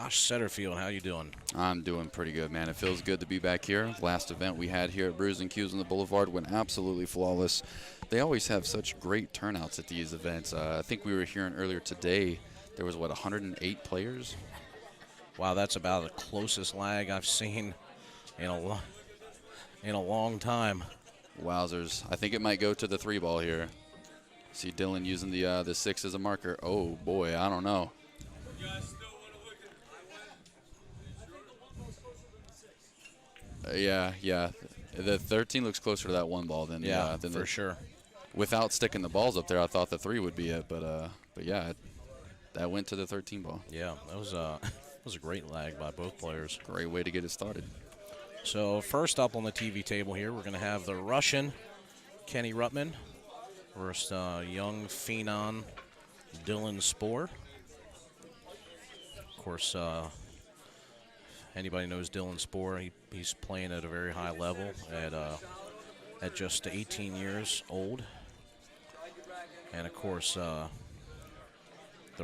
Josh Setterfield. How you doing? I'm doing pretty good, man. It feels good to be back here. Last event we had here at Brews and Q's on the Boulevard went absolutely flawless. They always have such great turnouts at these events. I think we were hearing earlier today there was, 108 players? Wow, that's about the closest lag I've seen in a long time. Wowzers. I think it might go to the 3-ball here. See Dylan using the 6 as a marker. Oh, boy, I don't know. Yeah. The 13 looks closer to that 1 ball than for sure. Without sticking the balls up there, I thought the 3 would be it, but yeah, that went to the 13 ball. Yeah, that was was a great lag by both players. Great way to get it started. So first up on the TV table here, we're going to have the Russian Kenny Ruttman versus young phenom Dylan Spohr. Of course, anybody knows Dylan Spohr, he's playing at a very high level at just 18 years old. And of course, the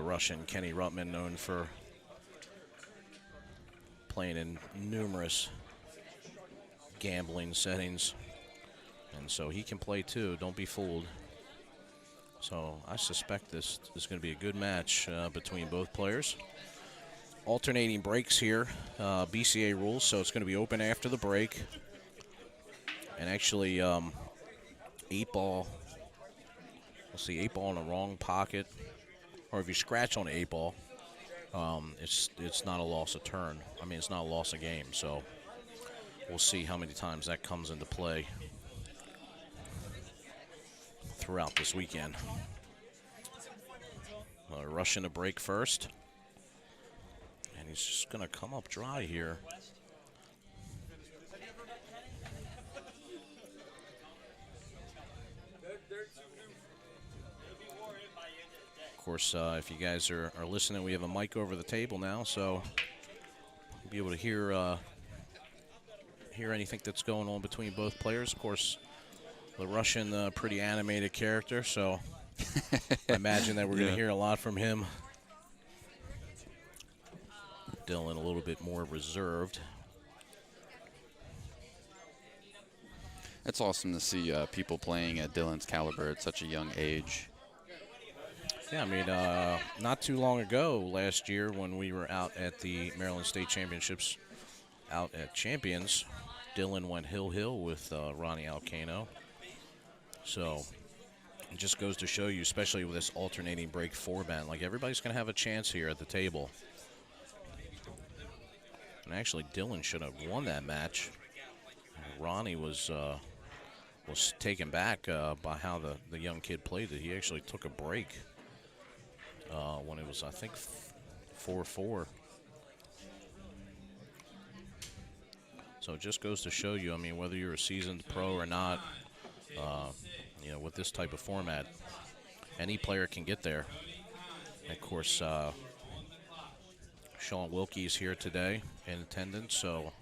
Russian Kenny Ruttman, known for playing in numerous gambling settings. And so he can play too, don't be fooled. So I suspect this is going to be a good match between both players. Alternating breaks here, BCA rules, so it's going to be open after the break. And actually, 8-ball, let's see, 8-ball in the wrong pocket. Or if you scratch on the 8-ball, it's not a loss of turn. I mean, it's not a loss of game, so we'll see how many times that comes into play throughout this weekend. Rushing a break first. And he's just going to come up dry here. Of course, if you guys are listening, we have a mic over the table now, so you'll be able to hear anything that's going on between both players. Of course, the Russian, pretty animated character, so I imagine that we're going to hear a lot from him. Dylan a little bit more reserved. It's awesome to see people playing at Dylan's caliber at such a young age. Yeah, I mean, not too long ago, last year, when we were out at the Maryland State Championships out at Champions, Dylan went hill with Ronnie Alcano. So it just goes to show you, especially with this alternating break format, like everybody's going to have a chance here at the table. And actually, Dylan should have won that match. Ronnie was taken back by how the young kid played it. He actually took a break when it was, I think, 4-4. So it just goes to show you, I mean, whether you're a seasoned pro or not, with this type of format, any player can get there. And of course, Sean Wilkie is here today in attendance, so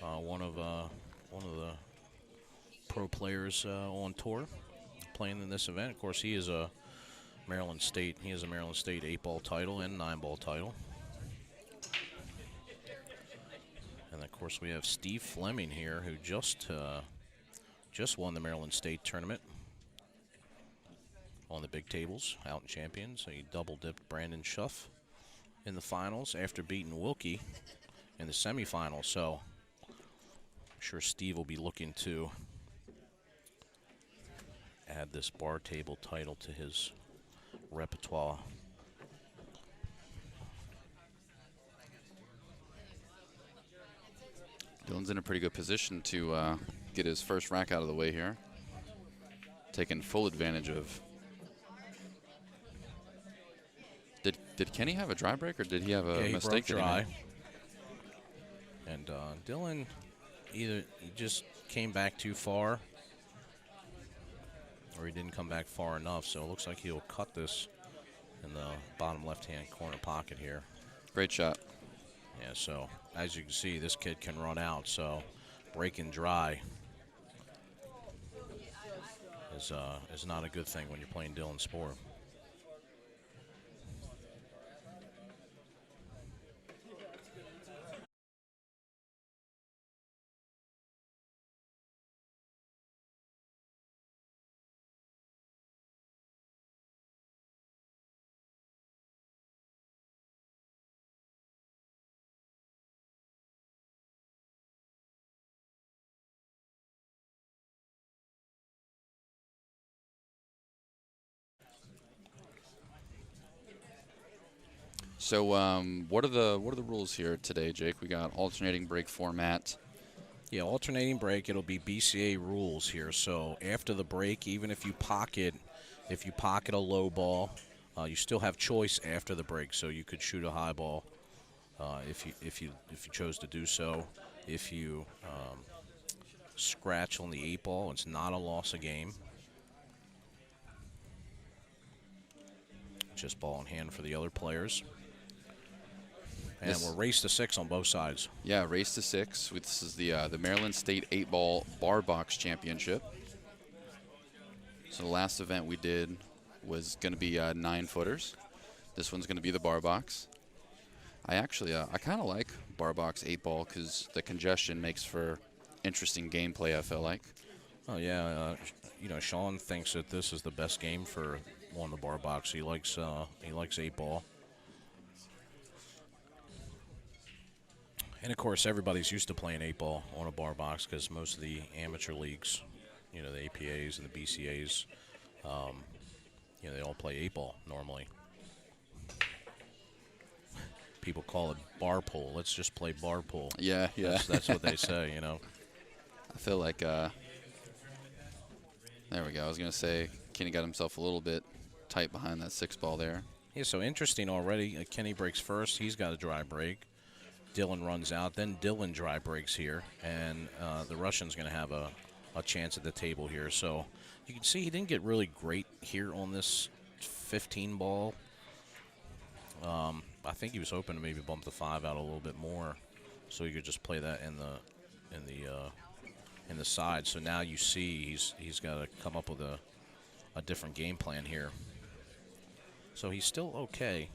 one of the pro players on tour playing in this event. Of course, he is a Maryland State 8-ball title and 9-ball title. And of course, we have Steve Fleming here, who just won the Maryland State tournament on the big tables out in Champions. So he double-dipped Brandon Schuff in the finals after beating Wilkie in the semifinals. So I'm sure Steve will be looking to add this bar table title to his repertoire. Dylan's in a pretty good position to get his first rack out of the way here. Taking full advantage of. Did Kenny have a dry break, or did he have a mistake? He broke dry. And Dylan either he just came back too far, or he didn't come back far enough. So it looks like he'll cut this in the bottom left-hand corner pocket here. Great shot. Yeah, so as you can see, this kid can run out, so breaking dry is not a good thing when you're playing Dylan Spohr. So what are the rules here today, Jake? We got alternating break format. Yeah, alternating break, it'll be BCA rules here. So after the break, even if you pocket a low ball, you still have choice after the break. So you could shoot a high ball if you chose to do so. If you scratch on the 8 ball, it's not a loss of game. Just ball in hand for the other players. And we're race to 6 on both sides. Yeah, race to 6. This is the Maryland State 8-ball Barbox Championship. So the last event we did was going to be 9-footers. This one's going to be the Barbox. I actually, I kind of like Barbox 8-ball because the congestion makes for interesting gameplay, I feel like. Oh, yeah. Sean thinks that this is the best game for on the Barbox. He likes 8-ball. And, of course, everybody's used to playing 8-ball on a Barbox because most of the amateur leagues, the APAs and the BCAs, they all play 8-ball normally. People call it bar pool. Let's just play bar pool. Yeah. That's what they say, I feel like, there we go. I was going to say Kenny got himself a little bit tight behind that 6-ball there. Yeah, so interesting already. Kenny breaks first. He's got a dry break. Dylan runs out. Then Dylan dry breaks here. And the Russian's going to have a chance at the table here. So you can see he didn't get really great here on this 15 ball. I think he was hoping to maybe bump the 5 out a little bit more so he could just play that in the side. So now you see he's got to come up with a different game plan here. So he's still okay.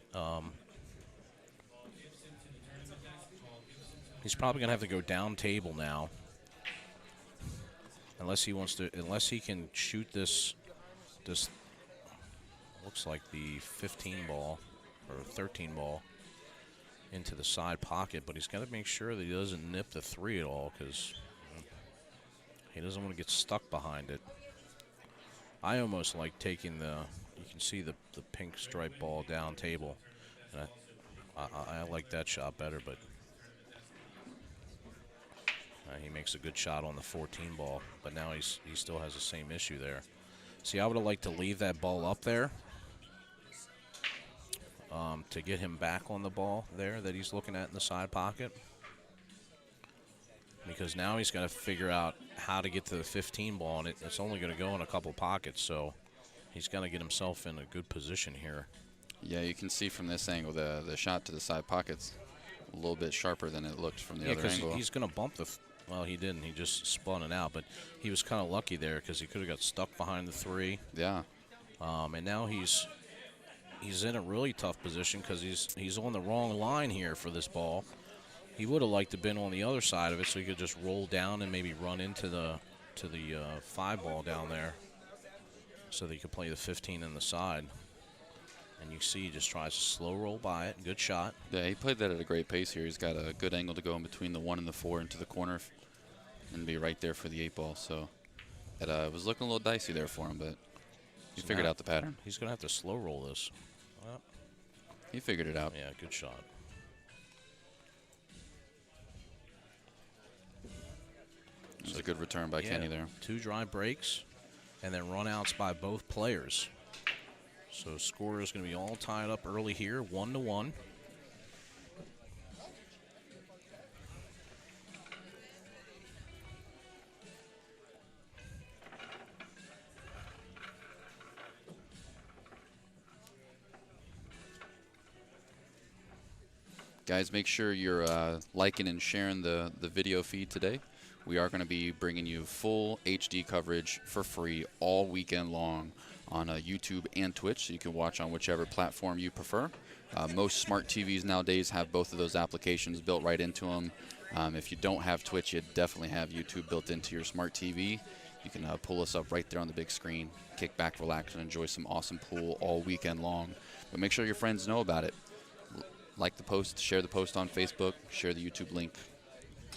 He's probably going to have to go down table now, unless he can shoot this looks like the 15 ball or 13 ball into the side pocket, but he's got to make sure that he doesn't nip the 3 at all because he doesn't want to get stuck behind it. I almost like taking you can see the pink stripe ball down table, and I like that shot better, but he makes a good shot on the 14 ball, but now he still has the same issue there. See, I would have liked to leave that ball up there to get him back on the ball there that he's looking at in the side pocket, because now he's got to figure out how to get to the 15 ball, and it's only going to go in a couple pockets, so he's got to get himself in a good position here. Yeah, you can see from this angle the shot to the side pocket's a little bit sharper than it looked from the other angle. He's going to bump well, he didn't. He just spun it out, but he was kind of lucky there because he could have got stuck behind the 3. Yeah. And now he's in a really tough position because he's on the wrong line here for this ball. He would have liked to have been on the other side of it so he could just roll down and maybe run into the 5 ball down there so that he could play the 15 in the side. And you see he just tries to slow roll by it. Good shot. Yeah, he played that at a great pace here. He's got a good angle to go in between the 1 and the 4 into the corner and be right there for the 8 ball. So it was looking a little dicey there for him, but he figured out the pattern. He's going to have to slow roll this. He figured it out. Yeah, good shot. It was a good return by Kenny there. 2 dry breaks and then run outs by both players. So score is going to be all tied up early here, 1-1. Guys, make sure you're liking and sharing the video feed today. We are going to be bringing you full HD coverage for free all weekend long on YouTube and Twitch, so you can watch on whichever platform you prefer. Most smart TVs nowadays have both of those applications built right into them. If you don't have Twitch, you definitely have YouTube built into your smart TV. You can pull us up right there on the big screen, kick back, relax, and enjoy some awesome pool all weekend long. But make sure your friends know about it. Like the post, share the post on Facebook, share the YouTube link,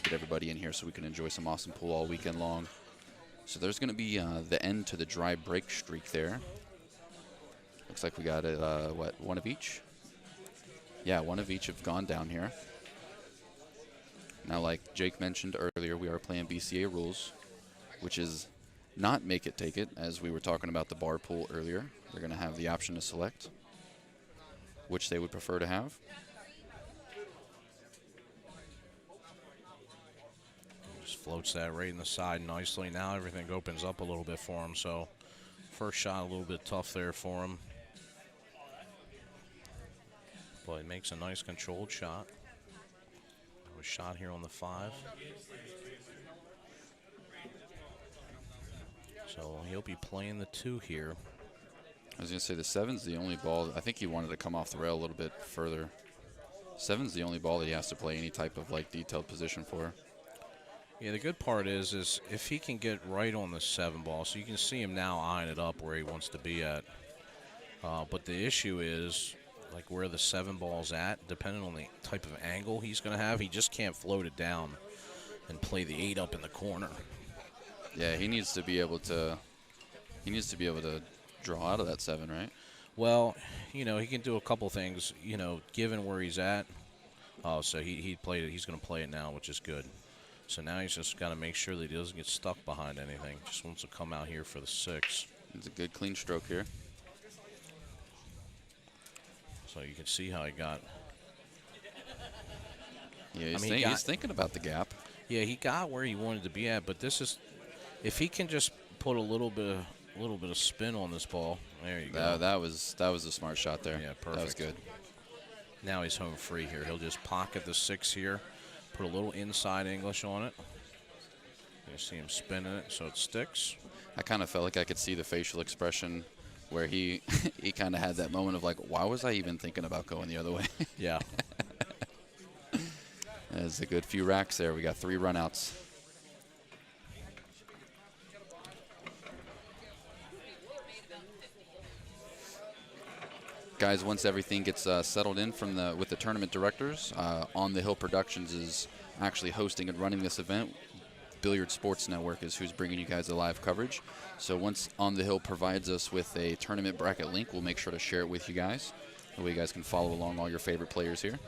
get everybody in here so we can enjoy some awesome pool all weekend long. So there's going to be the end to the dry break streak there. Looks like we got one of each. Yeah, one of each have gone down here. Now, like Jake mentioned earlier, we are playing BCA rules, which is not make it, take it, as we were talking about the bar pool earlier. They're going to have the option to select which they would prefer to have. Just floats that right in the side nicely. Now everything opens up a little bit for him. So first shot a little bit tough there for him. But he makes a nice controlled shot. A shot here on the 5. So he'll be playing the 2 here. I was going to say the 7's the only ball. I think he wanted to come off the rail a little bit further. 7's the only ball that he has to play any type of like detailed position for. Yeah, the good part is if he can get right on the 7 ball, so you can see him now eyeing it up where he wants to be at. But the issue is, like where the 7 ball's at, depending on the type of angle he's going to have, he just can't float it down and play the 8 up in the corner. Yeah, he needs to be able to. He needs to be able to draw out of that 7, right? Well, you know, he can do a couple things. You know, given where he's at. Oh, so he played it. He's going to play it now, which is good. So now he's just got to make sure that he doesn't get stuck behind anything. Just wants to come out here for the 6. It's a good clean stroke here. So you can see how he got. Yeah, he's thinking about the gap. Yeah, he got where he wanted to be at, but this is, if he can just put a little bit of spin on this ball. There you go. That was a smart shot there. Yeah, perfect. That was good. Now he's home free here. He'll just pocket the 6 here, put a little inside English on it. You see him spinning it so it sticks. I kind of felt like I could see the facial expression where he kind of had that moment of like, why was I even thinking about going the other way? Yeah. There's a good few racks there. We got 3 runouts. Guys, once everything gets settled in with the tournament directors, On the Hill Productions is actually hosting and running this event. Billiard Sports Network is who's bringing you guys the live coverage. So once On the Hill provides us with a tournament bracket link, we'll make sure to share it with you guys. That way you guys can follow along all your favorite players here.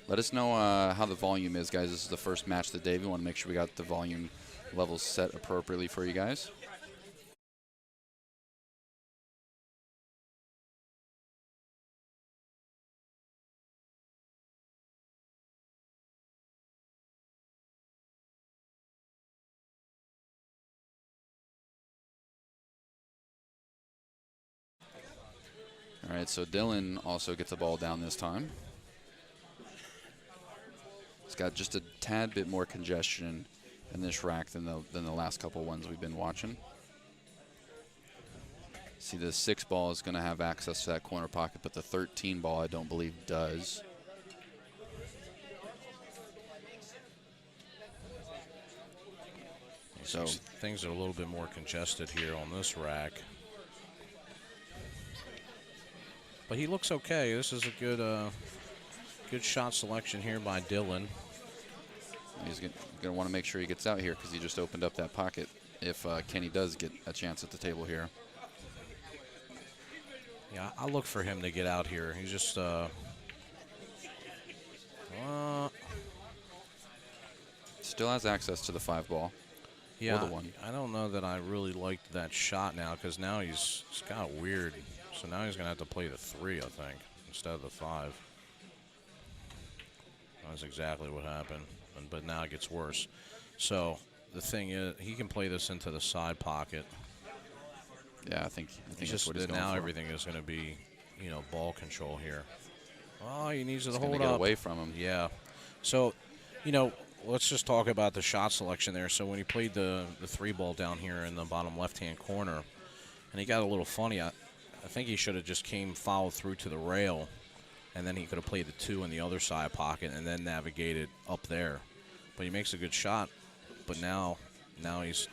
Let us know how the volume is, guys. This is the first match of the day. We want to make sure we got the volume levels set appropriately for you guys. All right, so Dylan also gets the ball down this time. It's got just a tad bit more congestion in this rack than the last couple ones we've been watching. See, the 6 ball is going to have access to that corner pocket, but the 13 ball I don't believe does. So things are a little bit more congested here on this rack. But he looks okay. This is a good shot selection here by Dylan. He's going to want to make sure he gets out here because he just opened up that pocket if Kenny does get a chance at the table here. Yeah, I look for him to get out here. He's just still has access to the 5 ball. Yeah, or the 1. I don't know that I really liked that shot now because now he's kind of weird. So now he's going to have to play the 3, I think, instead of the 5. That's exactly what happened. But now it gets worse. So the thing is, he can play this into the side pocket. Yeah, I think that's what he's going now for. Everything is going to be, ball control here. Oh, he needs to He's hold gonna up. get away from him. Yeah. So, let's just talk about the shot selection there. So when he played the 3 ball down here in the bottom left-hand corner, and he got a little funny. I think he should have just followed through to the rail, and then he could have played the 2 in the other side pocket and then navigated up there. But he makes a good shot. But now he's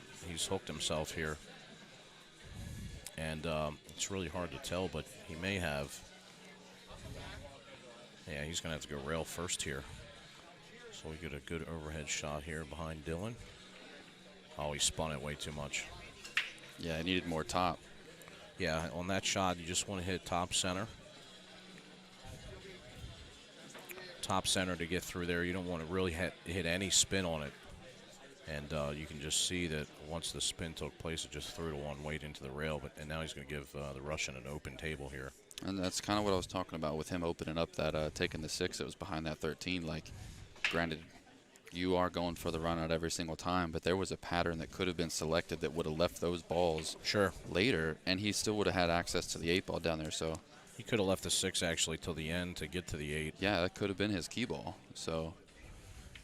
hooked himself here. And it's really hard to tell, but he may have. Yeah, he's going to have to go rail first here. So we get a good overhead shot here behind Dylan. Oh, he spun it way too much. Yeah, he needed more top. Yeah, on that shot, you just want to hit top center. Top center to get through there. You don't want to really hit any spin on it. And you can just see that once the spin took place, it just threw it a long weight into the rail. And now he's going to give the Russian an open table here. And that's kind of what I was talking about with him opening up that taking the 6 that was behind that 13. Like, granted, you are going for the run out every single time, but there was a pattern that could have been selected that would have left those balls later, and he still would have had access to the 8 ball down there. So he could have left the 6 actually till the end to get to the 8. Yeah, that could have been his key ball. So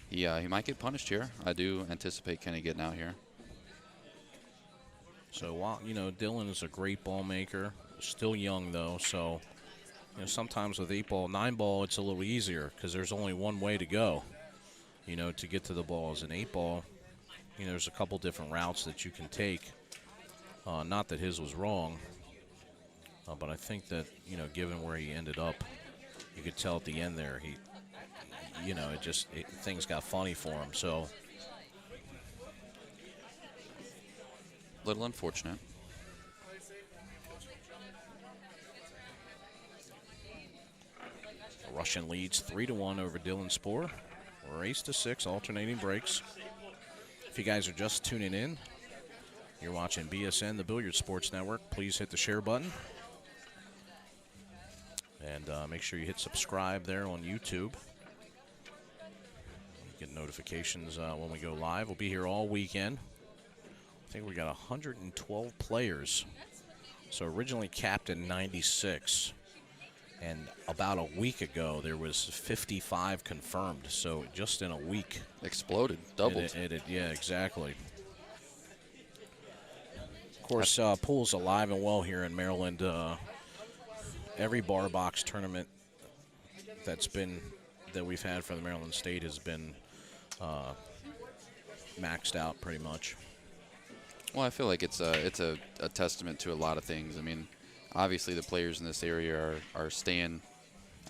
he might get punished here. I do anticipate Kenny getting out here. So while Dylan is a great ball maker, still young though. So sometimes with 8 ball, 9 ball, it's a little easier because there's only one way to go. To get to the ball. As an 8 ball, there's a couple different routes that you can take. Not that his was wrong, but I think that given where he ended up, you could tell at the end there things got funny for him. So little unfortunate. Russian leads 3-1 over Dylan Spohr. Race to 6, alternating breaks. If you guys are just tuning in, you're watching BSN, the Billiard Sports Network. Please hit the share button. And make sure you hit subscribe there on YouTube. You get notifications when we go live. We'll be here all weekend. I think we got 112 players. So originally capped at 96. And about a week ago, there was 55 confirmed. So just in a week. Exploded, doubled. Yeah, exactly. Of course, pool's alive and well here in Maryland. Every Barbox tournament that we've had for the Maryland State has been maxed out pretty much. Well, I feel like it's a testament to a lot of things. I mean, obviously the players in this area are staying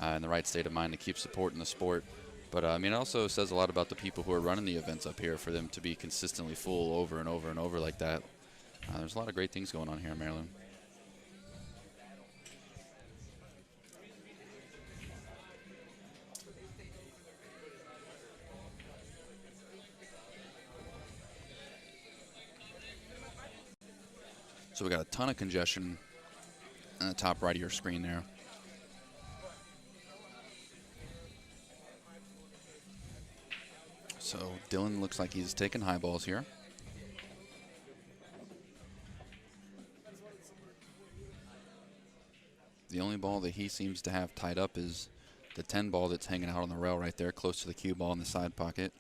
in the right state of mind to keep supporting the sport. But, I mean, it also says a lot about the people who are running the events up here for them to be consistently full over and over and over like that. There's a lot of great things going on here in Maryland. So we got a ton of congestion on the top right of your screen there. So Dylan looks like he's taking high balls here. The only ball that he seems to have tied up is the 10 ball that's hanging out on the rail right there, close to the cue ball in the side pocket.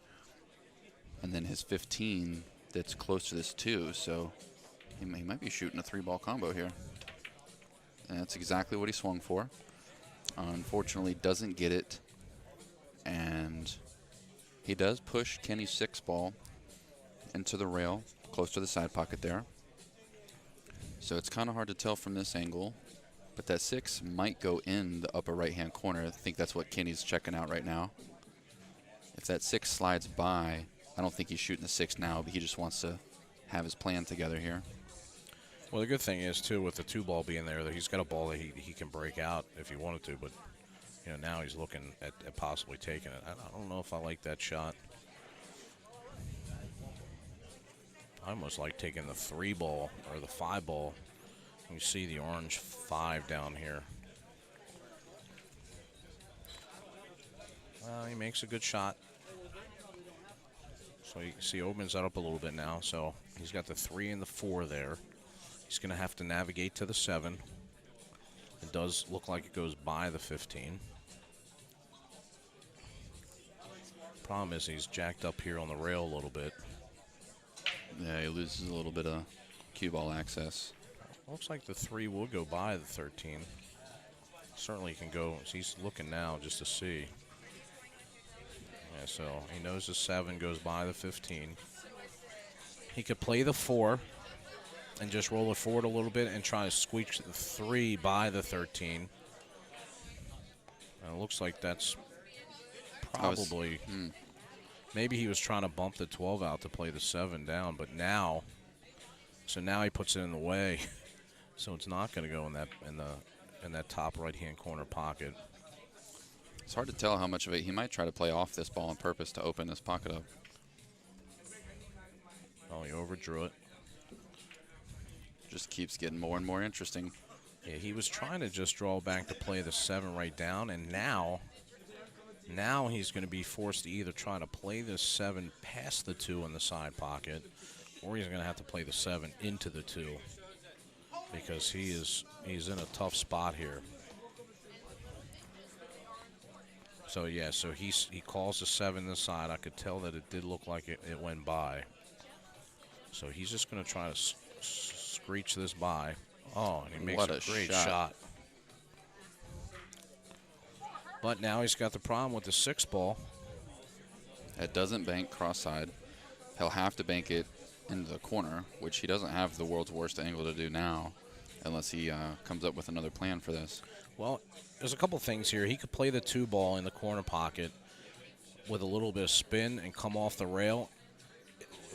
And then his 15 that's close to this 2. So he might be shooting a 3-ball combo here. And that's exactly what he swung for. Unfortunately, doesn't get it. And he does push Kenny's 6-ball into the rail, close to the side pocket there. So it's kind of hard to tell from this angle. But that 6 might go in the upper right-hand corner. I think that's what Kenny's checking out right now. If that 6 slides by, I don't think he's shooting the 6 now, but he just wants to have his plan together here. Well, the good thing is, too, with the 2-ball being there, that he's got a ball that he can break out if he wanted to. But, now he's looking at possibly taking it. I don't know if I like that shot. I almost like taking the 3-ball or the 5-ball. You see the orange 5 down here. He makes a good shot. So you can see opens that up a little bit now. So he's got the 3 and the 4 there. He's going to have to navigate to the 7. It does look like it goes by the 15. Problem is he's jacked up here on the rail a little bit. Yeah, he loses a little bit of cue ball access. Looks like the 3 will go by the 13. Certainly can go. He's looking now just to see. Yeah, so he knows the 7 goes by the 15. He could play the 4 and just roll it forward a little bit and try to squeak the 3 by the 13. And it looks like that's probably... Maybe he was trying to bump the 12 out to play the 7 down, but now... So now he puts it in the way. So it's not going to go in that top right-hand corner pocket. It's hard to tell how much of it he might try to play off this ball on purpose to open this pocket up. Oh, he overdrew it. Just keeps getting more and more interesting. Yeah, he was trying to just draw back to play the 7 right down, and now he's going to be forced to either try to play the 7 past the 2 in the side pocket, or he's going to have to play the 7 into the 2, because he's in a tough spot here. So yeah, so he calls the 7 this side. I could tell that it did look like it went by. So he's just going to try to screech this by. Oh, and he makes What a great shot. But now he's got the problem with the 6 ball. It doesn't bank cross-side. He'll have to bank it into the corner, which he doesn't have the world's worst angle to do now, unless he comes up with another plan for this. Well, there's a couple things here. He could play the 2 ball in the corner pocket with a little bit of spin and come off the rail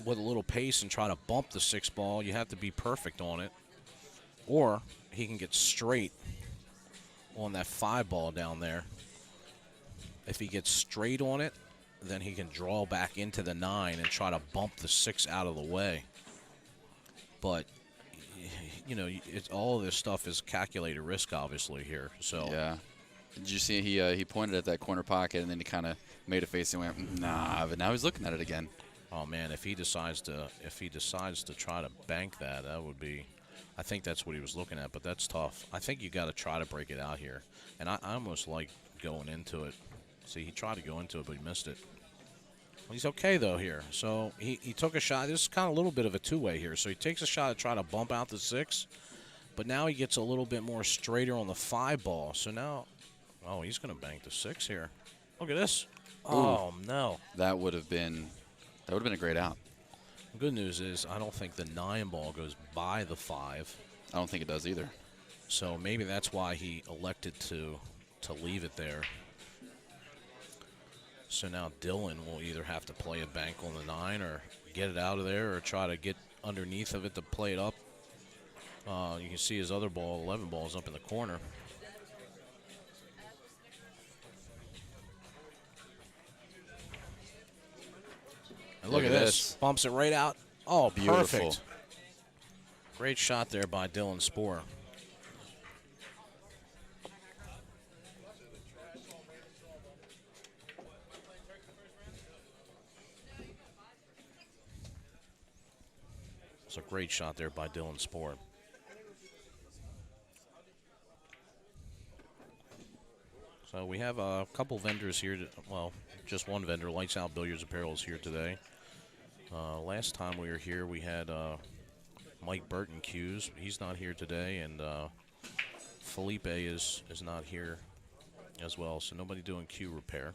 with a little pace and try to bump the 6 ball. You have to be perfect on it. Or he can get straight on that 5 ball down there. If he gets straight on it, then he can draw back into the 9 and try to bump the 6 out of the way. But, you know, all of this stuff is calculated risk, obviously, here. So yeah. Did you see he pointed at that corner pocket and then he kind of made a face and went, nah, but now he's looking at it again. Oh man, if he decides to try to bank that, that would be, I think that's what he was looking at, but that's tough. I think you got to try to break it out here. And I almost like going into it. See, he tried to go into it, but he missed it. He's okay, though, here. So he took a shot. This is kind of a little bit of a two-way here. So he takes a shot to try to bump out the 6, but now he gets a little bit more straighter on the 5 ball. So now, oh, he's going to bank the 6 here. Look at this. Oh, no. That would have been a great out. The good news is I don't think the 9 ball goes by the 5. I don't think it does either. So maybe that's why he elected to leave it there. So now Dylan will either have to play a bank on the 9 or get it out of there or try to get underneath of it to play it up. You can see his other ball, 11 ball, is up in the corner. And look at this. Bumps it right out. Oh, beautiful. Perfect. Great shot there by Dylan Spohr. It's a great shot there by Dylan Spohr. So we have a couple vendors here. Well, just one vendor, Lights Out Billiards Apparel, is here today. Last time we were here, we had Mike Burton Cues. He's not here today, and Felipe is not here as well. So nobody doing cue repair.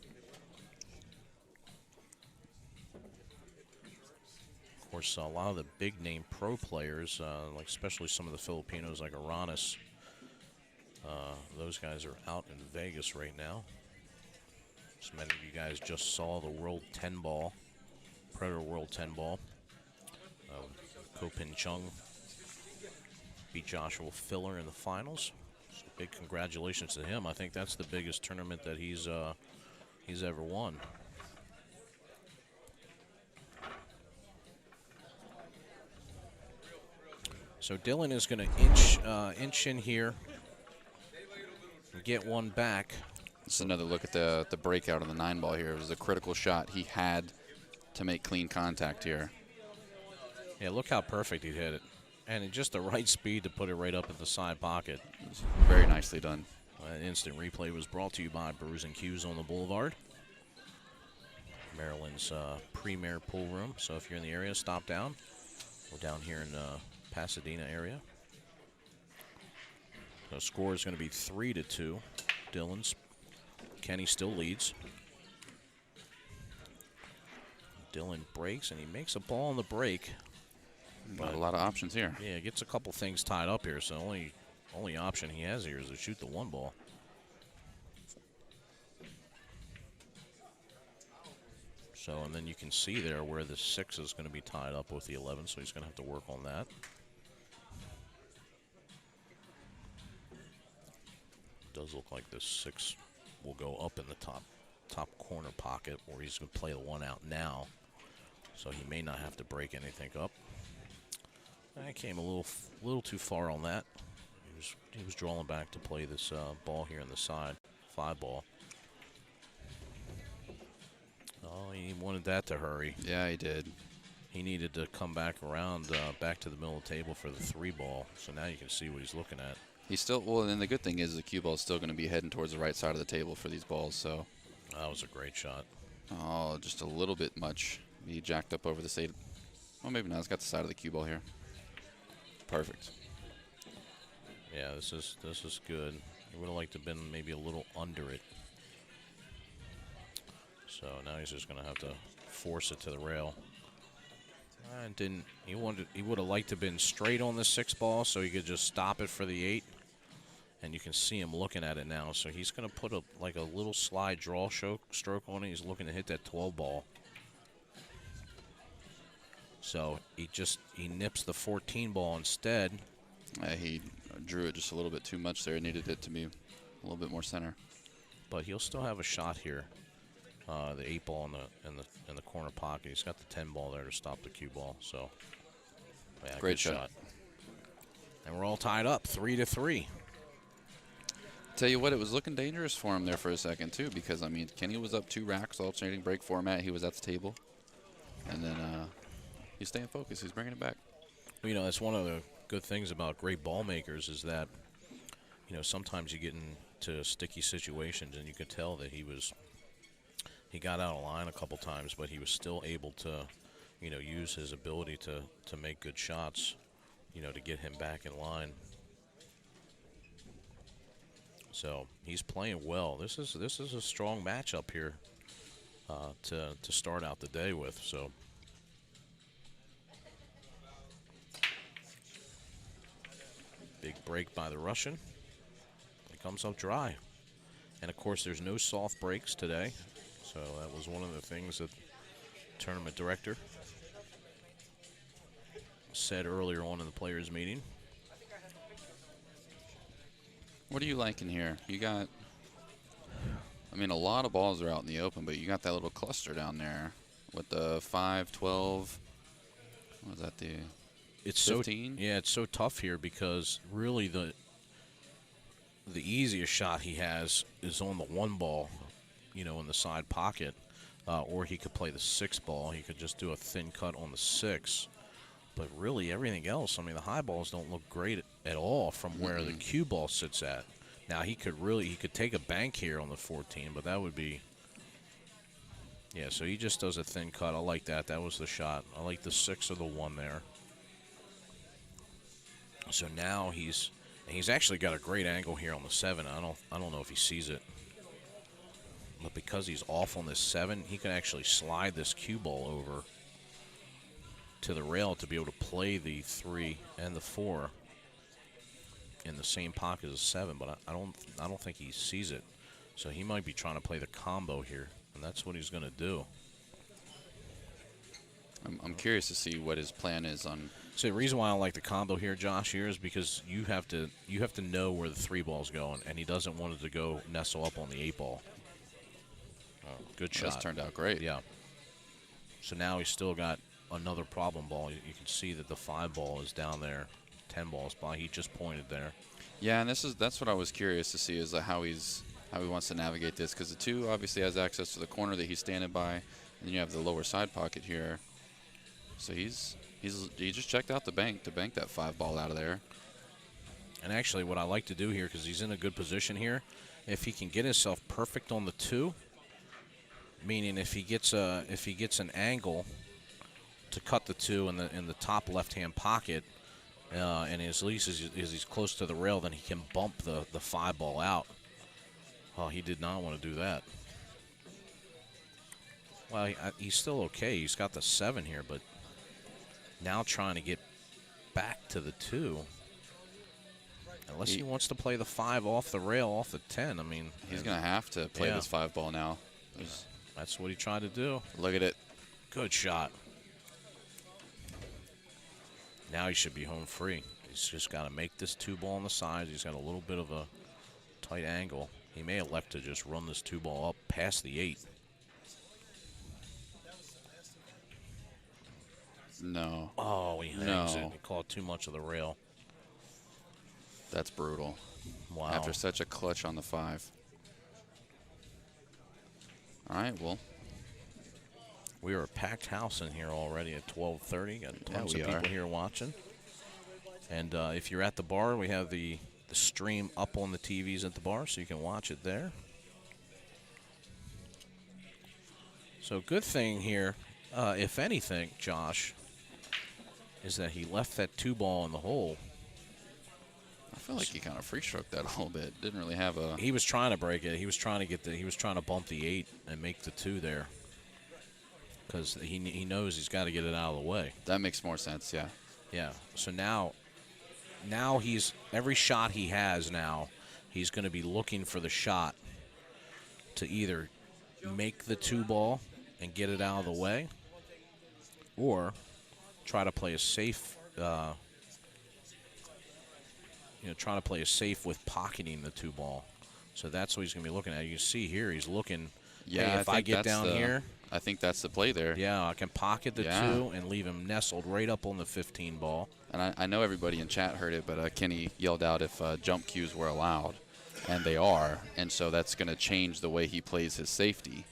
Of course, a lot of the big-name pro players, like especially some of the Filipinos like Aranis, those guys are out in Vegas right now. As many of you guys just saw the World 10 Ball, Predator World 10 Ball. Ko Pin Chung beat Joshua Filler in the finals. So big congratulations to him. I think that's the biggest tournament that he's ever won. So Dylan is going to inch in here and get one back. This is another look at the breakout on the 9 ball here. It was a critical shot. He had to make clean contact here. Yeah, look how perfect he hit it. And at just the right speed to put it right up in the side pocket. Very nicely done. An instant replay was brought to you by Brews and Cues on the Boulevard, Maryland's premier pool room. So if you're in the area, stop down. We're down here in Pasadena area. The score is going to be 3-2. Dylan's. Kenny still leads. Dylan breaks, and he makes a ball on the break. But a lot of options here. Yeah, gets a couple things tied up here, so only option he has here is to shoot the 1 ball. So, and then you can see there where the 6 is going to be tied up with the 11, so he's going to have to work on that. does look like this 6 will go up in the top corner pocket, or he's going to play the 1 out now. So he may not have to break anything up. I came a little too far on that. He was drawing back to play this ball here on the side, 5 ball. Oh, he wanted that to hurry. Yeah, he did. He needed to come back around, back to the middle of the table for the 3 ball. So now you can see what he's looking at. He's still, well, and the good thing is the cue ball is still going to be heading towards the right side of the table for these balls. So That was a great shot. Oh, just a little bit much. He jacked up over the side. Well, maybe not. It's got the side of the cue ball here. Perfect. Yeah, this is good. He would have liked to have been maybe a little under it. So now he's just going to have to force it to the rail. And didn't he would have liked to have been straight on the 6 ball so he could just stop it for the 8. And you can see him looking at it now. So he's going to put like a little slide draw stroke on it. He's looking to hit that 12 ball. So he nips the 14 ball instead. He drew it just a little bit too much there. Needed it to be a little bit more center. But he'll still have a shot here. The 8 ball in the corner pocket. He's got the 10 ball there to stop the cue ball. So yeah, great good shot. And we're all tied up 3-3. Tell you what, it was looking dangerous for him there for a second too, because I mean Kenny was up 2 racks, alternating break format. He was at the table, and then he's staying focused. He's bringing it back. Well, you know, that's one of the good things about great ball makers is that, you know, sometimes you get into sticky situations, and you could tell that he got out of line a couple times, but he was still able to, you know, use his ability to make good shots, you know, to get him back in line. So he's playing well. This is a strong matchup here to start out the day with. So big break by the Russian. He comes up dry, and of course there's no soft breaks today. So that was one of the things that the tournament director said earlier on in the players' meeting. What are you liking here? You got, I mean, a lot of balls are out in the open, but you got that little cluster down there with the 5, 12. What was that, the It's 15? Yeah, it's so tough here because really the easiest shot he has is on the 1 ball, you know, in the side pocket, or he could play the 6 ball. He could just do a thin cut on the 6. But really everything else, I mean, the high balls don't look great at all from where the cue ball sits at. Now he could take a bank here on the 14, but that would be, yeah, so he just does a thin cut. I like that. That was the shot. I like the 6 or the 1 there. So now he's actually got a great angle here on the 7. I don't know if he sees it. But because he's off on this 7, he can actually slide this cue ball over to the rail to be able to play the 3 and the 4 in the same pocket as a 7, but I don't think he sees it. So he might be trying to play the combo here, and that's what he's going to do. I'm curious to see what his plan is on. So the reason why I like the combo here, Josh, here is because you have to know where the 3 ball's going, and he doesn't want it to go nestle up on the 8 ball. Good shot. That's turned out great. Yeah. So now he's still got another problem ball. You can see that the 5 ball is down there, 10 balls by. He just pointed there. Yeah, and that's what I was curious to see is how he wants to navigate this, because the 2 obviously has access to the corner that he's standing by, and then you have the lower side pocket here. So he just checked out the bank to bank that 5 ball out of there. And actually, what I like to do here, because he's in a good position here, if he can get himself perfect on the 2, meaning if he gets an angle to cut the 2 in the top left-hand pocket, and at least as he's close to the rail, then he can bump the 5 ball out. Oh, he did not want to do that. Well, he's still okay. He's got the 7 here, but now trying to get back to the 2. Unless he wants to play the 5 off the rail, off the 10. I mean, he's going to have to play this 5 ball now. That's what he tried to do. Look at it. Good shot. Now he should be home free. He's just got to make this 2 ball on the side. He's got a little bit of a tight angle. He may elect to just run this 2-ball up past the 8. No. Oh, he hangs it. No. He caught too much of the rail. That's brutal. Wow. After such a clutch on the 5. All right, well. We are a packed house in here already at 12:30. Got tons we of people are. here watching. And if you're at the bar, we have the stream up on the TVs at the bar, so you can watch it there. So good thing here, if anything, Josh, is that he left that 2-ball in the hole. I feel like he kind of free stroked that a little bit. Didn't really have a. He was trying to break it. He was trying to get he was trying to bump the 8 and make the 2 there, because he knows he's got to get it out of the way. That makes more sense, yeah. Yeah. So now he's every shot he has now, he's going to be looking for the shot to either make the 2-ball and get it out of the way, or try to play a safe. Trying to play a safe with pocketing the 2-ball. So that's what he's going to be looking at. You can see here he's looking. Yeah, hey, if I get down here, I think that's the play there. yeah, I can pocket the 2 and leave him nestled right up on the 15 ball. And I know everybody in chat heard it, but Kenny yelled out if jump cues were allowed, and they are. And so that's going to change the way he plays his safety,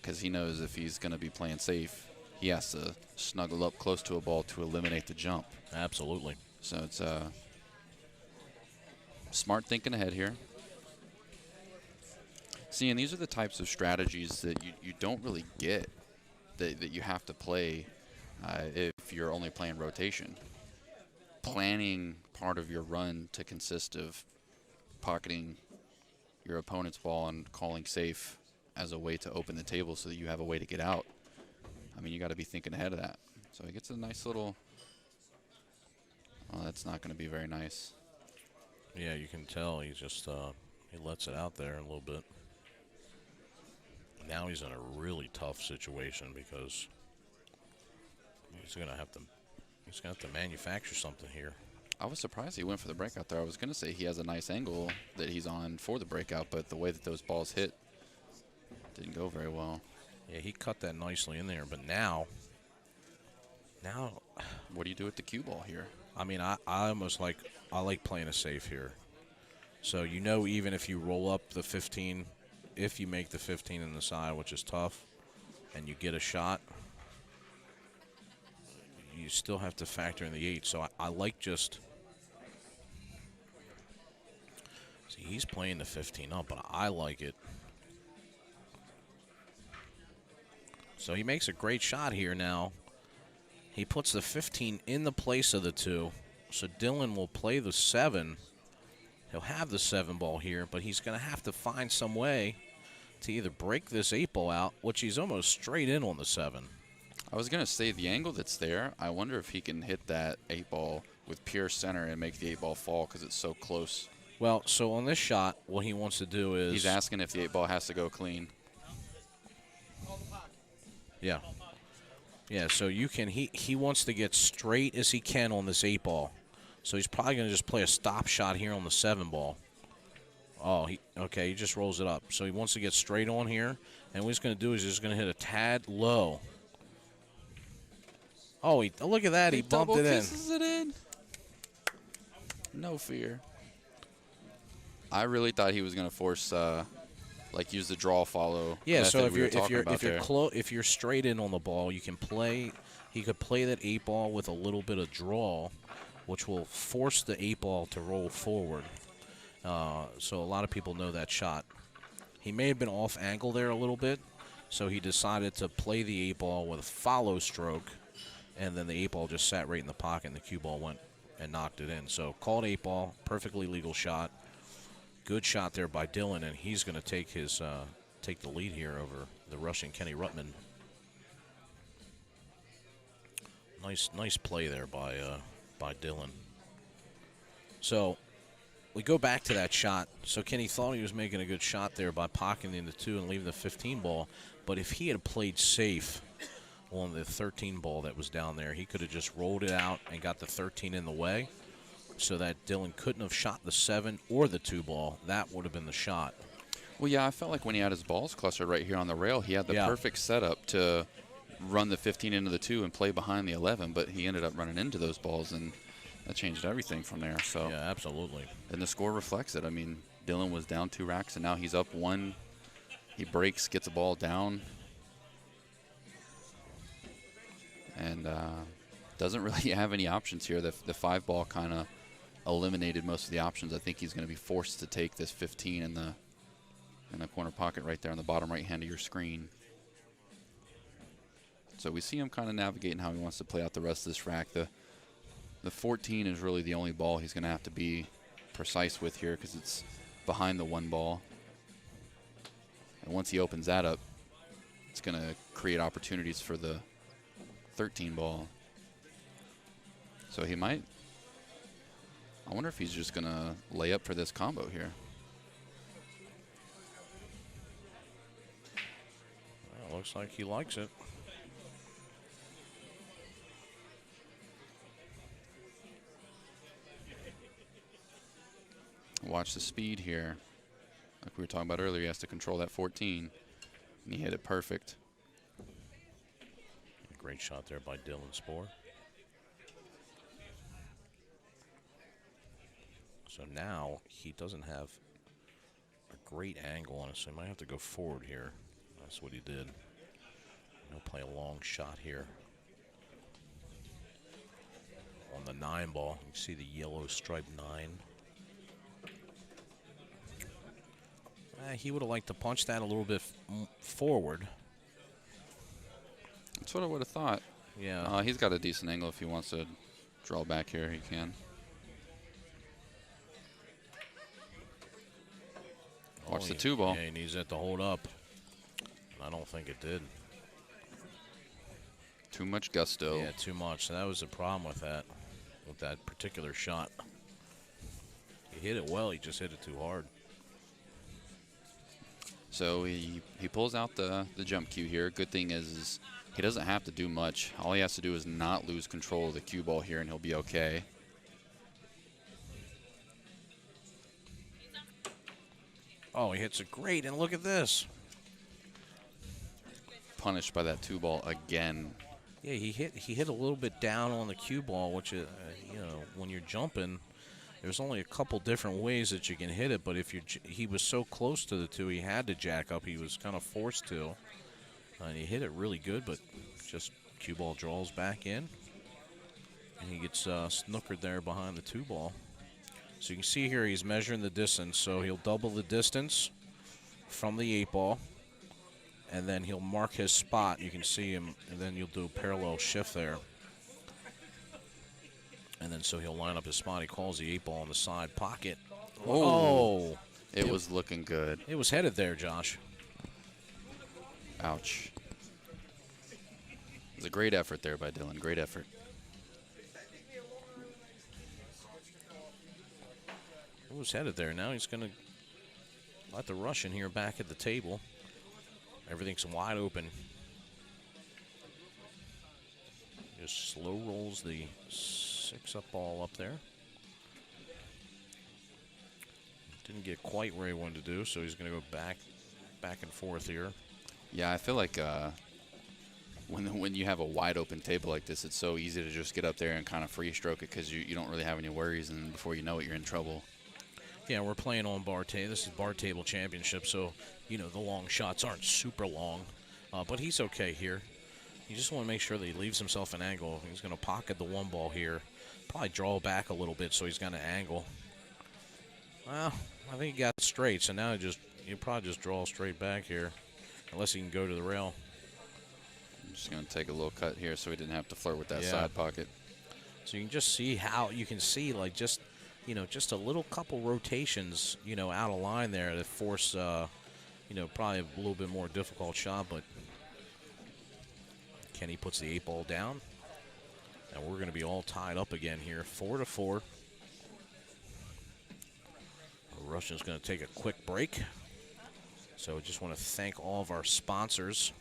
because he knows if he's going to be playing safe, he has to snuggle up close to a ball to eliminate the jump. Absolutely. So it's smart thinking ahead here. See, and these are the types of strategies that you don't really get, that you have to play if you're only playing rotation. Planning part of your run to consist of pocketing your opponent's ball and calling safe as a way to open the table so that you have a way to get out. I mean, you got to be thinking ahead of that. So he gets a nice little. Oh, that's not going to be very nice. Yeah, you can tell he just he lets it out there a little bit. Now he's in a really tough situation because he's gonna have to manufacture something here. I was surprised he went for the breakout there. I was going to say he has a nice angle that he's on for the breakout, but the way that those balls hit didn't go very well. Yeah, he cut that nicely in there, but now What do you do with the cue ball here? I mean, I like playing a safe here. So even if you roll up the 15, if you make the 15 in the side, which is tough, and you get a shot, you still have to factor in the 8. So I like just. See, he's playing the 15 up, but I like it. So he makes a great shot here now. He puts the 15 in the place of the 2. So Dylan will play the 7. He'll have the 7-ball here, but he's going to have to find some way to either break this 8-ball out, which he's almost straight in on the 7. I was going to say the angle that's there, I wonder if he can hit that 8-ball with pure center and make the 8-ball fall because it's so close. Well, so on this shot, what he wants to do is... He's asking if the 8-ball has to go clean. Yeah. Yeah, so you can... He wants to get straight as he can on this 8-ball. So he's probably going to just play a stop shot here on the 7-ball. Oh, he just rolls it up. So he wants to get straight on here. And what he's going to do is he's going to hit a tad low. Oh, look at that. He bumped it in. Kisses it in. No fear. I really thought he was going to force, use the draw follow. Yeah, so if you're straight in on the ball, you can play. He could play that 8-ball with a little bit of draw, which will force the 8-ball to roll forward. So a lot of people know that shot. He may have been off angle there a little bit, so he decided to play the 8-ball with a follow stroke, and then the 8-ball just sat right in the pocket, and the cue ball went and knocked it in. So called 8-ball, perfectly legal shot. Good shot there by Dylan, and he's going to take the lead here over the Russian Kenny Ruttman. Nice play there by Dylan. So we go back to that shot. So Kenny thought he was making a good shot there by pocketing the 2 and leaving the 15 ball. But if he had played safe on the 13 ball that was down there, he could have just rolled it out and got the 13 in the way. so that Dylan couldn't have shot the 7 or the 2 ball. That would have been the shot. Well, yeah, I felt like when he had his balls clustered right here on the rail, he had the Yeah. perfect setup to run the 15 into the 2 and play behind the 11, but he ended up running into those balls, and that changed everything from there. So Yeah, absolutely. And the score reflects it. I mean, Dylan was down 2 racks, and now he's up 1. He breaks, gets a ball down, and doesn't really have any options here. The 5 ball kind of eliminated most of the options. I think he's going to be forced to take this 15 in the corner pocket right there on the bottom right hand of your screen. So we see him kind of navigating how he wants to play out the rest of this rack. The 14 is really the only ball he's going to have to be precise with here because it's behind the 1 ball. And once he opens that up, it's going to create opportunities for the 13 ball. So he might. I wonder if he's just going to lay up for this combo here. Well, looks like he likes it. Watch the speed here. Like we were talking about earlier, he has to control that 14. And he hit it perfect. Great shot there by Dylan Spohr. So now he doesn't have a great angle on it, so he might have to go forward here. That's what he did. He'll play a long shot here. On the 9 ball, you see the yellow striped 9. He would have liked to punch that a little bit forward. That's what I would have thought. Yeah. He's got a decent angle if he wants to draw back here, he can. Watch the 2 ball. Yeah, he needs that to hold up. I don't think it did. Too much gusto. Yeah, too much. So that was the problem with that particular shot. He hit it well, he just hit it too hard. So he pulls out the jump cue here. Good thing is he doesn't have to do much. All he has to do is not lose control of the cue ball here, and he'll be okay. Oh, he hits it great, and look at this. Punished by that 2 ball again. Yeah, he hit a little bit down on the cue ball, which when you're jumping, there's only a couple different ways that you can hit it. But if he was so close to the 2, he had to jack up. He was kind of forced to, and he hit it really good. But just cue ball draws back in, and he gets snookered there behind the 2 ball. So you can see here he's measuring the distance. So he'll double the distance from the 8 ball. And then he'll mark his spot. You can see him, and then you'll do a parallel shift there. And then so he'll line up his spot. He calls the 8 ball in the side pocket. Oh! It was looking good. It was headed there, Josh. Ouch. It was a great effort there by Dylan. Great effort. It was headed there. Now he's going to let the Russian here back at the table. Everything's wide open. Just slow rolls the 6-up ball up there. Didn't get quite where he wanted to do, so he's going to go back and forth here. Yeah, I feel like when you have a wide open table like this, it's so easy to just get up there and kind of free stroke it because you don't really have any worries, and before you know it, you're in trouble. Yeah, we're playing on bar table. This is bar table championship, so the long shots aren't super long, but he's okay here. You just want to make sure that he leaves himself an angle. He's going to pocket the 1 ball here, probably draw back a little bit, so he's got an angle. Well, I think he got it straight, so now he'll probably just draw straight back here, unless he can go to the rail. I'm just going to take a little cut here so he didn't have to flirt with that Yeah. side pocket. So you can just see how you can see just a little couple rotations, out of line there that force, probably a little bit more difficult shot, but Kenny puts the 8 ball down, and we're going to be all tied up again here, 4-4. The Russian's going to take a quick break. So I just want to thank all of our sponsors.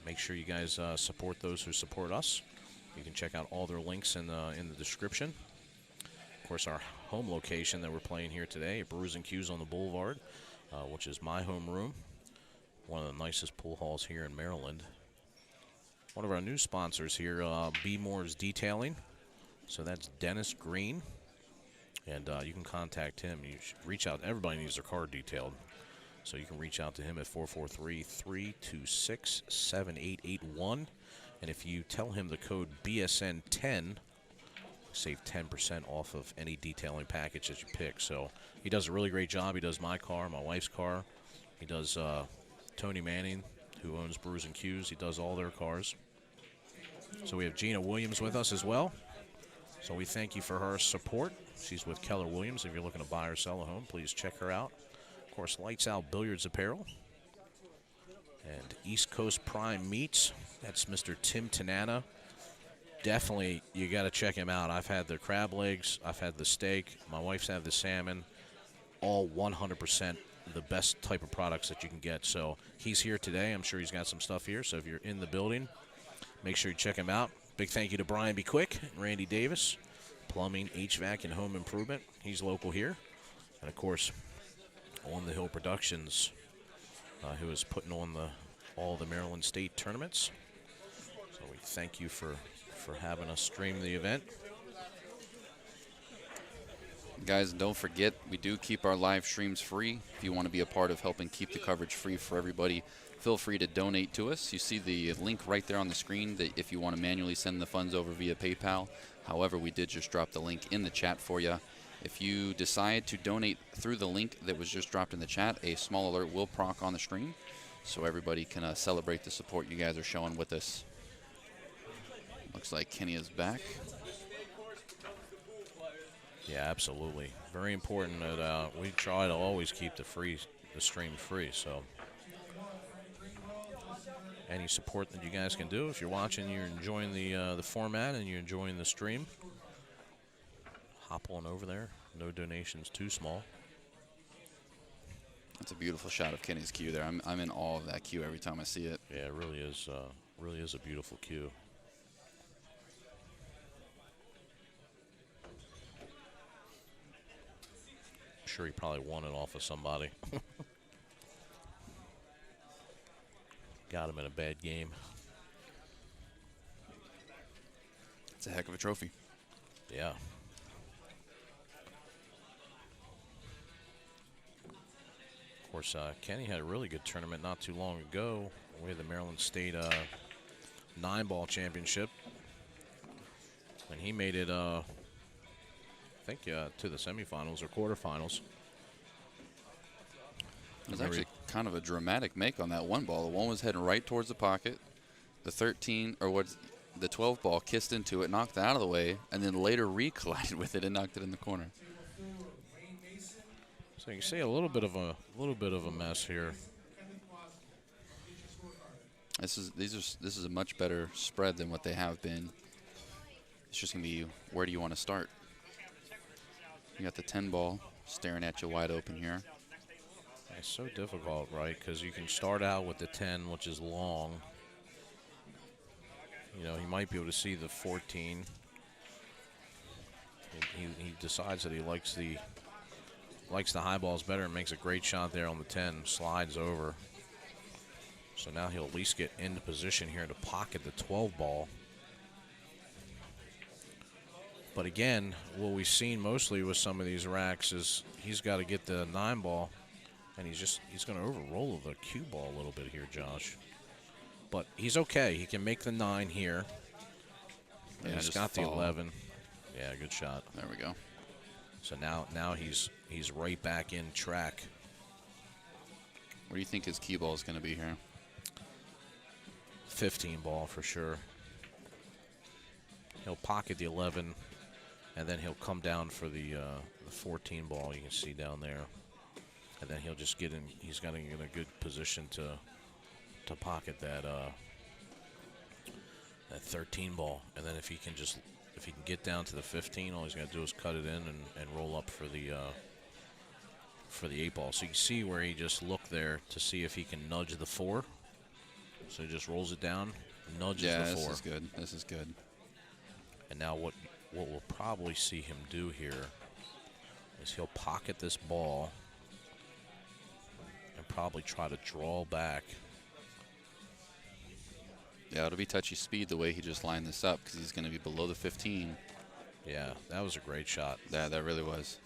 Make sure you guys support those who support us. You can check out all their links in the description. Of course, our home location that we're playing here today, Brews and Q's on the Boulevard, which is my home room. One of the nicest pool halls here in Maryland. One of our new sponsors here, B Moore's Detailing. So that's Dennis Green. And you can contact him. You should reach out. Everybody needs their car detailed. So you can reach out to him at 443-326-7881. And if you tell him the code BSN10, save 10% off of any detailing package that you pick. So he does a really great job. He does my car, my wife's car. He does Tony Manning, who owns Brews and Q's. He does all their cars. So we have Gina Williams with us as well. So we thank you for her support. She's with Keller Williams. If you're looking to buy or sell a home, please check her out. Of course, Lights Out Billiards Apparel. And East Coast Prime Meats. That's Mr. Tim Tanana. Definitely, you got to check him out. I've had the crab legs. I've had the steak. My wife's had the salmon. All 100% the best type of products that you can get. So he's here today. I'm sure he's got some stuff here. So if you're in the building, make sure you check him out. Big thank you to Brian B. Quick and Randy Davis. Plumbing, HVAC, and home improvement. He's local here. And, of course, On the Hill Productions, who is putting on all the Maryland State tournaments. So we thank you for having us stream the event. Guys, don't forget, we do keep our live streams free. If you want to be a part of helping keep the coverage free for everybody, feel free to donate to us. You see the link right there on the screen that if you want to manually send the funds over via PayPal. However, we did just drop the link in the chat for you. If you decide to donate through the link that was just dropped in the chat, a small alert will proc on the stream so everybody can celebrate the support you guys are showing with us. Looks like Kenny is back. Yeah, absolutely. Very important that we try to always keep the stream free. So any support that you guys can do, if you're watching, you're enjoying the format and you're enjoying the stream, hop on over there. No donations too small. That's a beautiful shot of Kenny's cue there. I'm in awe of that cue every time I see it. Yeah, it really is a beautiful cue. I'm sure he probably won it off of somebody. Got him in a bad game. It's a heck of a trophy. Yeah. Of course, Kenny had a really good tournament not too long ago. We had the Maryland State 9-ball championship. And he made it, I think, to the semifinals or quarterfinals. It was actually kind of a dramatic make on that one ball. The one was heading right towards the pocket. The 12 ball kissed into it, knocked it out of the way, and then later re-collided with it and knocked it in the corner. So you can see a little bit of a mess here. This is a much better spread than what they have been. It's just gonna be, where do you want to start? You got the 10 ball staring at you wide open here. It's so difficult, right? Because you can start out with the 10, which is long. You know, he might be able to see the 14. He decides that he likes the high balls better and makes a great shot there on the 10. Slides over. So now he'll at least get into position here to pocket the 12 ball. But again, what we've seen mostly with some of these racks is he's got to get the 9 ball, and he's going to overroll the cue ball a little bit here, Josh. But he's okay. He can make the 9 here. And he's got the 11. Yeah, good shot. There we go. So now he's right back in track. What do you think his cue ball is going to be here? 15 ball for sure. He'll pocket the 11, and then he'll come down for the 14 ball. You can see down there, and then he'll just get in. He's got to get in a good position to pocket that 13 ball, and then if he can get down to the 15, all he's got to do is cut it in and roll up for the 8 ball. So you can see where he just looked there to see if he can nudge the 4. So he just rolls it down, nudges the 4. This is good. This is good. And now what what we'll probably see him do here is he'll pocket this ball and probably try to draw back. Yeah, it'll be touchy speed the way he just lined this up because he's going to be below the 15. Yeah, that was a great shot. That really was.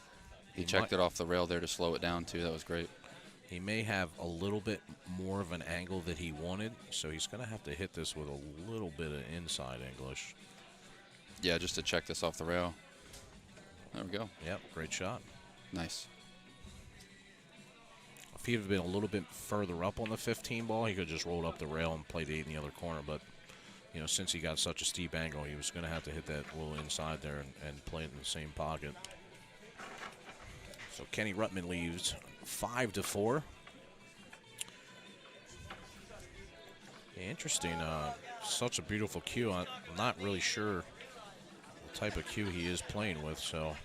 He checked it off the rail there to slow it down, too. That was great. He may have a little bit more of an angle that he wanted, so he's going to have to hit this with a little bit of inside English. Yeah, just to check this off the rail. There we go. Yep, great shot. Nice. If he'd have been a little bit further up on the 15 ball, he could have just rolled up the rail and played 8 in the other corner. But, you know, since he got such a steep angle, he was going to have to hit that little inside there and play it in the same pocket. So Kenny Ruttman leaves 5-4. Yeah, interesting. Such a beautiful cue. I'm not really sure what type of cue he is playing with, so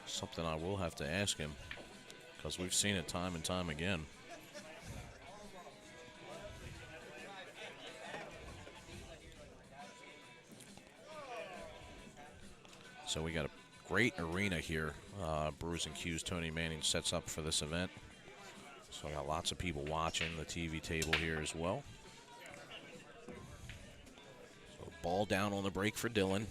something I will have to ask him because we've seen it time and time again. So we got a great arena here. Brews and Q's Tony Manning sets up for this event. So I got lots of people watching the TV table here as well. So ball down on the break for Dylan.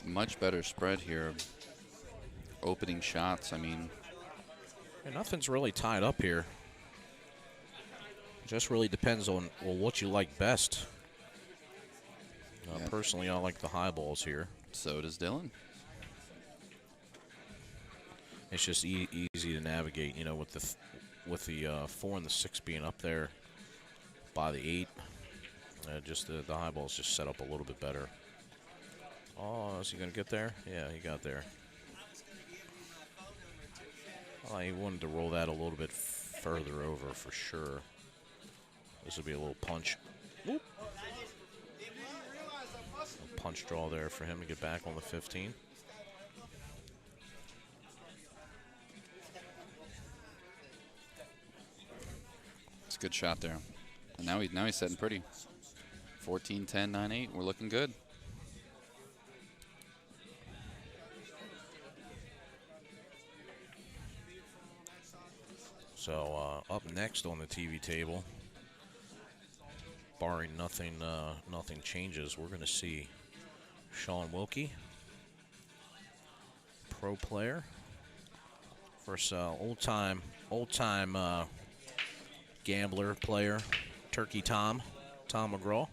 Much better spread here. Opening shots, I mean. Yeah, nothing's really tied up here. Just really depends on, well, what you like best. Yeah. Personally, I like the high balls here. So does Dylan. It's just easy to navigate, you know, with the 4 and the 6 being up there by the 8. Just the high balls just set up a little bit better. Oh, is he going to get there? Yeah, he got there. Oh, he wanted to roll that a little bit further over for sure. This would be a little punch. Whoop. A punch draw there for him to get back on the 15. It's a good shot there. And now he's setting pretty. 14-10, 9-8. We're looking good. So up next on the TV table, barring nothing changes, we're going to see Sean Wilkie, pro player, versus old-time gambler player, Turkey Tom McGraw.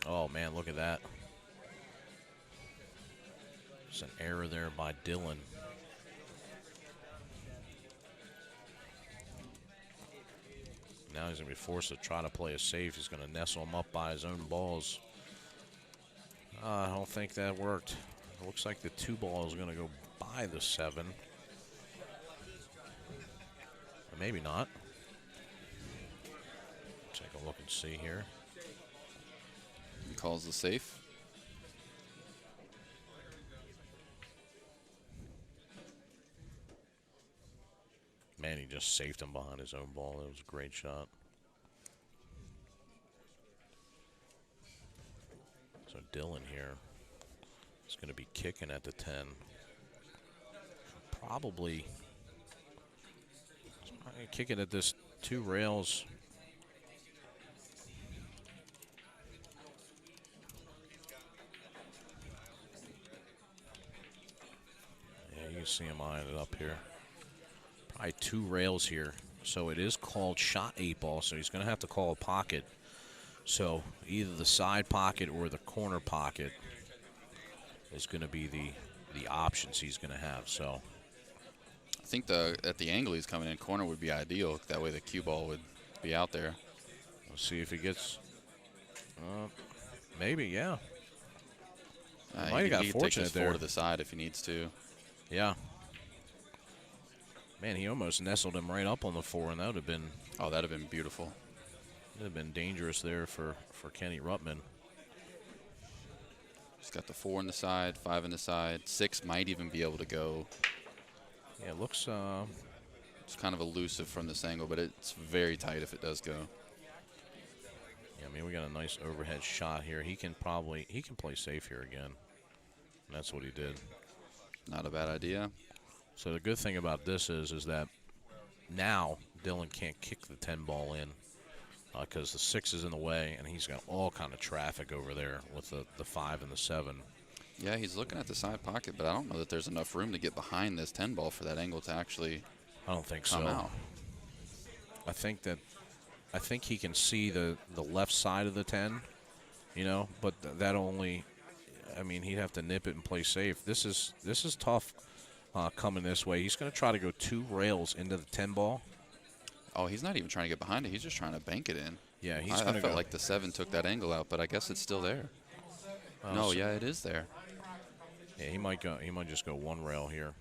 Oh man, look at that! There's an error there by Dylan. Now he's going to be forced to try to play it safe. He's going to nestle him up by his own balls. I don't think that worked. It looks like the 2 ball is going to go by the 7. Or maybe not. Take a look and see here. He calls the safe. Man, he just safed him behind his own ball. That was a great shot. So Dylan here is going to be kicking at the 10. Probably kicking at this 2 rails. Yeah, you can see him eyeing it up here. Probably 2 rails here. So it is called shot 8 ball, so he's going to have to call a pocket. So either the side pocket or the corner pocket is going to be the options he's going to have. So I think at the angle he's coming in, corner would be ideal. That way the cue ball would be out there. we'll see if he gets. Maybe, yeah. Might have got he fortunate takes there. 4 to the side if he needs to. Yeah. Man, he almost nestled him right up on the 4, and that would have been. Oh, that would have been beautiful. Would have been dangerous there for Kenny Ruttman. He's got the 4 on the side, 5 on the side. 6 might even be able to go. Yeah, it looks. It's kind of elusive from this angle, but it's very tight if it does go. Yeah, I mean, we got a nice overhead shot here. He can play safe here again. And that's what he did. Not a bad idea. So the good thing about this is that now Dylan can't kick the 10 ball in because the 6 is in the way, and he's got all kind of traffic over there with the 5 and the 7. Yeah, he's looking at the side pocket, but I don't know that there's enough room to get behind this 10 ball for that angle to actually I don't think come so. out. I think he can see the left side of the 10, you know, but that only, I mean, he'd have to nip it and play safe. This is tough coming this way. He's going to try to go 2 rails into the 10 ball. Oh, he's not even trying to get behind it. He's just trying to bank it in. Yeah, he's I going to go. felt like the 7 took that angle out, but I guess it's still there. No, yeah, it is there. Yeah, he might go. He might just go 1 rail here.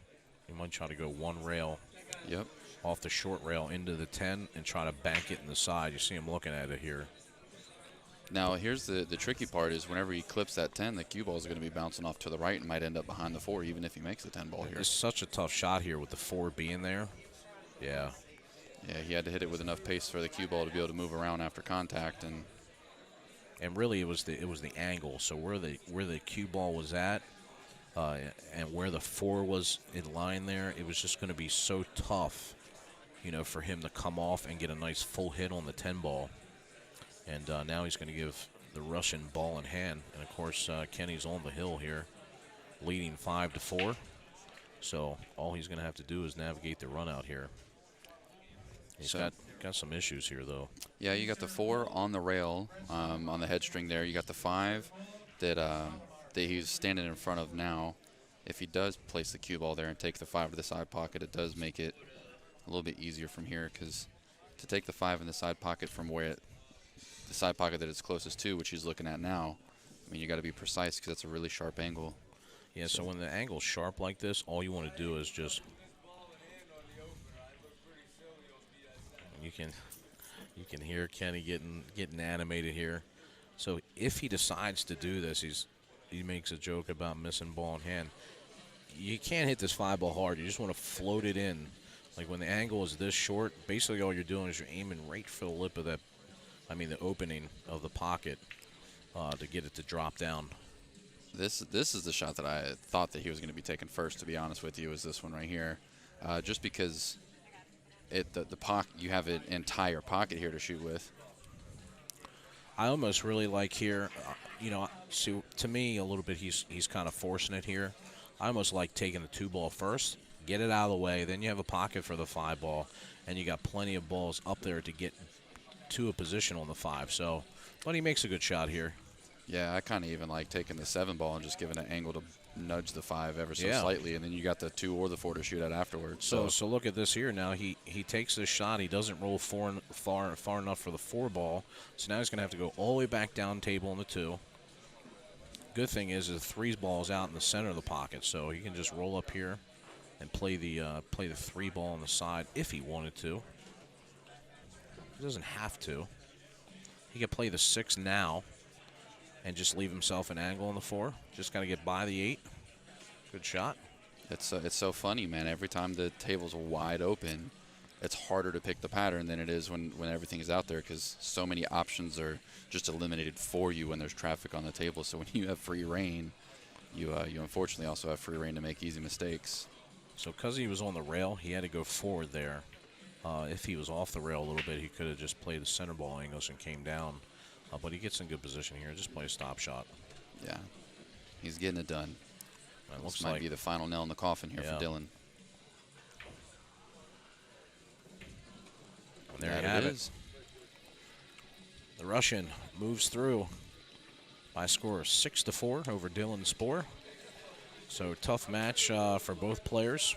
He might try to go 1 rail. Yep. Off the short rail into the 10 and try to bank it in the side. You see him looking at it here. Now, here's the tricky part is whenever he clips that 10, the cue balls are going to be bouncing off to the right and might end up behind the 4, even if he makes the 10 ball here. It's such a tough shot here with the 4 being there. Yeah. Yeah, he had to hit it with enough pace for the cue ball to be able to move around after contact, and really it was the angle. So where the cue ball was at, and where the 4 was in line there, it was just going to be so tough, you know, for him to come off and get a nice full hit on the 10 ball. And now he's going to give the Russian ball in hand. And, of course, Kenny's on the hill here, leading 5-4. So all he's going to have to do is navigate the run out here. He's got some issues here, though. Yeah, you got the 4 on the rail on the head string there. You got the 5 that he's standing in front of now. If he does place the cue ball there and take the 5 to the side pocket, it does make it a little bit easier from here, because to take the 5 in the side pocket from where the side pocket that it's closest to, which he's looking at now, I mean, you got to be precise because that's a really sharp angle. Yeah, so when the angle's sharp like this, all you want to do is just you can hear Kenny getting animated here. So if he decides to do this, he makes a joke about missing ball in hand. You can't hit this 5 ball hard. You just want to float it in. Like when the angle is this short, basically all you're doing is you're aiming right for the lip of the opening of the pocket to get it to drop down. This is the shot that I thought that he was going to be taking first, to be honest with you, is this one right here. Just because the pocket, you have an entire pocket here to shoot with. I almost really like here, see, to me a little bit he's kind of forcing it here. I almost like taking the 2 ball first, get it out of the way, then you have a pocket for the 5 ball, and you got plenty of balls up there to get to a position on the 5. So, but he makes a good shot here. Yeah, I kind of even like taking the 7 ball and just giving an angle to nudge the 5 ever so slightly, and then you got the 2 or the 4 to shoot at afterwards. So look at this here. Now he takes this shot. He doesn't roll far enough for the 4 ball. So now he's going to have to go all the way back down table on the 2. Good thing is the 3 ball is out in the center of the pocket, so he can just roll up here and play the 3 ball on the side if he wanted to. He doesn't have to. He could play the 6 now and just leave himself an angle on the 4. Just got to get by the 8. Good shot. It's so funny, man. Every time the table's wide open, it's harder to pick the pattern than it is when everything is out there, because so many options are just eliminated for you when there's traffic on the table. So when you have free reign, you unfortunately also have free reign to make easy mistakes. So because he was on the rail, he had to go forward there. If he was off the rail a little bit, he could have just played the center ball angles and came down. But he gets in good position here. Just play a stop shot. Yeah, he's getting it done. It This might be the final nail in the coffin here for Dylan. And there you have it. The Russian moves through by a score of 6-4 over Dylan Spohr. So tough match for both players.